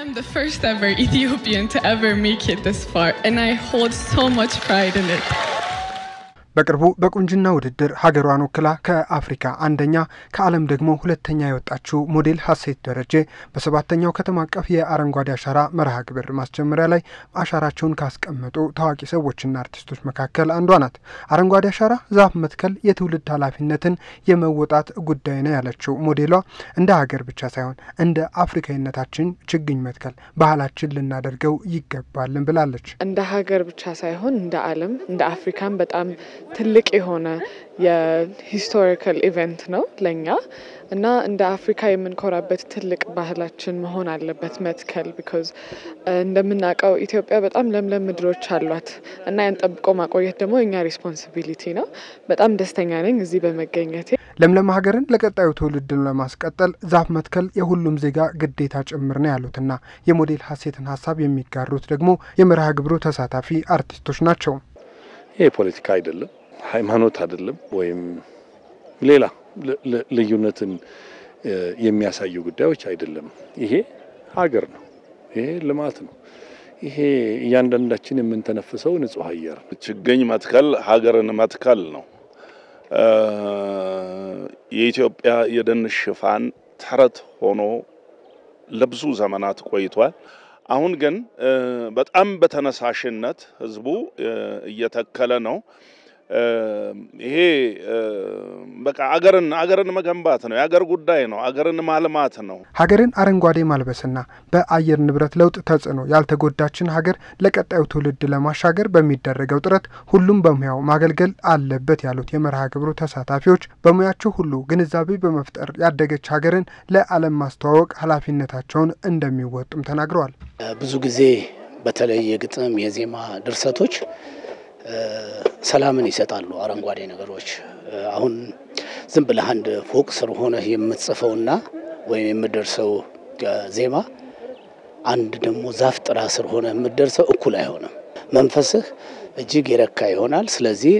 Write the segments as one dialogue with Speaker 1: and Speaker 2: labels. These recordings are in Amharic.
Speaker 1: I'm the first ever Ethiopian to ever make it this far, and I hold so much pride in it.
Speaker 2: በቅርቡ በቁንጅና ውድድር ሀገሯን ወክላ ከአፍሪካ አንደኛ ከዓለም ደግሞ ሁለተኛ የወጣችው ሞዴል ሀሴት ደረጀ በሰባተኛው ከተማ አቀፍ የአረንጓዴ አሻራ መርሃ ግብር ማስጀመሪያ ላይ አሻራቸውን ካስቀመጡ ታዋቂ ሰዎችና አርቲስቶች መካከል አንዷ ናት። አረንጓዴ አሻራ ዛፍ መትከል የትውልድ ኃላፊነትን የመወጣት ጉዳይ ነው ያለችው ሞዴሏ እንደ ሀገር ብቻ ሳይሆን እንደ አፍሪካዊነታችን ችግኝ መትከል ባህላችን ልናደርገው ይገባልን ብላለች።
Speaker 3: እንደ ሀገር ብቻ ሳይሆን እንደ ዓለም እንደ አፍሪካም በጣም ትልቅ የሆነ የሂስቶሪካል ኢቨንት ነው ለኛ እና እንደ አፍሪካ የምንኮራበት ትልቅ ባህላችን መሆን አለበት መትከል because እንደምናውቀው ኢትዮጵያ በጣም ለምለም ምድሮች አሏት እና ያን ጠብቆ ማቆየት ደግሞ የኛ ሪስፖንሲቢሊቲ ነው። በጣም ደስተኛ ነኝ እዚህ በመገኘቴ።
Speaker 2: ለምለም ሀገርን ለቀጣዩ ትውልድ ለማስቀጠል ዛፍ መትከል የሁሉም ዜጋ ግዴታ ጭምር ነው ያሉትና የሞዴል ሀሴትን ሐሳብ የሚጋሩት ደግሞ የመርሃ ግብሩ ተሳታፊ አርቲስቶች ናቸው።
Speaker 4: ይሄ ፖለቲካ አይደለም ሃይማኖት አይደለም ወይም ሌላ ልዩነትን የሚያሳዩ ጉዳዮች አይደለም። ይሄ ሀገር ነው። ይሄ ልማት ነው። ይሄ እያንዳንዳችን የምንተነፍሰው ንጹህ አየር ችግኝ መትከል ሀገርን መትከል ነው። የኢትዮጵያ የደን ሽፋን ተረት ሆኖ ለብዙ ዘመናት ቆይቷል። አሁን ግን በጣም በተነሳሽነት ህዝቡ እየተከለ ነው። ይሄ በቃ አገርን መገንባት ነው። የአገር ጉዳይ ነው። አገርን ማልማት ነው።
Speaker 2: ሀገርን አረንጓዴ ማልበስና በአየር ንብረት ለውጥ ተጽዕኖ ያልተጎዳችን ሀገር ለቀጣዩ ትውልድ ለማሻገር በሚደረገው ጥረት ሁሉም በሙያው ማገልገል አለበት ያሉት የመርሃ ግብሩ ተሳታፊዎች በሙያቸው ሁሉ ግንዛቤ በመፍጠር ያደገች ሀገርን ለዓለም ማስተዋወቅ ኃላፊነታቸውን እንደሚወጡም ተናግረዋል።
Speaker 5: ብዙ ጊዜ በተለይ የግጥም የዜማ ድርሰቶች ሰላምን ይሰጣሉ። አረንጓዴ ነገሮች አሁን ዝም ብለህ አንድ ፎቅ ስር ሆነህ የምትጽፈውና ወይም የምትደርሰው ዜማ አንድ ደግሞ ዛፍ ጥላ ስር ሆነህ የምትደርሰው እኩል አይሆንም። መንፈስህ እጅግ የረካ ይሆናል። ስለዚህ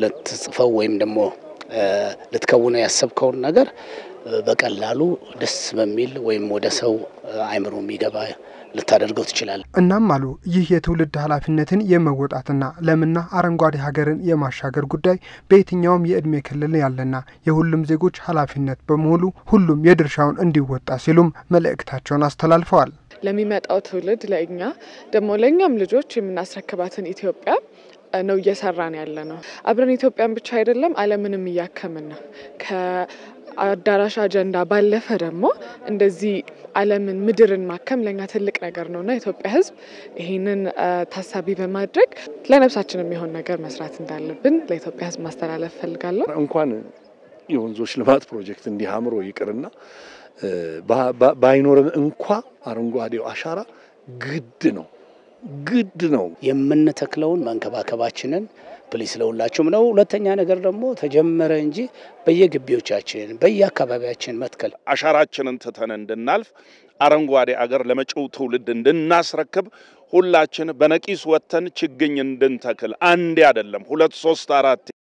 Speaker 5: ለትጽፈው ወይም ደግሞ ልትከውነው ያሰብከው ነገር በቀላሉ ደስ በሚል ወይም ወደ ሰው አይምሮ የሚገባ ልታደርገው ትችላለህ።
Speaker 2: እናም አሉ ይህ የትውልድ ኃላፊነትን የመወጣትና ለምና አረንጓዴ ሀገርን የማሻገር ጉዳይ በየትኛውም የእድሜ ክልል ያለና የሁሉም ዜጎች ኃላፊነት በመሆኑ ሁሉም የድርሻውን እንዲወጣ ሲሉም መልእክታቸውን አስተላልፈዋል።
Speaker 3: ለሚመጣው ትውልድ ለኛም ልጆች የምናስረክባትን ኢትዮጵያ ነው እየሰራን ያለነው። አብረን ኢትዮጵያን ብቻ አይደለም ዓለምንም እያከምን ነው። ከአዳራሽ አጀንዳ ባለፈ ደግሞ እንደዚህ ዓለምን ምድርን ማከም ለኛ ትልቅ ነገር ነውና ኢትዮጵያ ህዝብ ይሄንን ታሳቢ በማድረግ ለነፍሳችን የሚሆን ነገር መስራት እንዳለብን ለኢትዮጵያ ህዝብ ማስተላለፍ ፈልጋለሁ። እንኳን
Speaker 4: የወንዞች ልማት ፕሮጀክት እንዲያምሮ ይቅርና ባይኖርም እንኳን አረንጓዴው አሻራ ግድ ነው
Speaker 5: የምንተክለውን መንከባከባችንን ፕሊስ ለሁላችሁም ነው። ሁለተኛ ነገር ደግሞ ተጀመረ እንጂ በየግቢዎቻችን በየአካባቢያችን መትከል
Speaker 4: አሻራችንን ተተነ እንድናልፍ አረንጓዴ አገር ለመጪው ትውልድ እንድናስረክብ ሁላችን በነቂስ ወተን ችግኝ እንድንተክል አንዴ አይደለም 2 3 4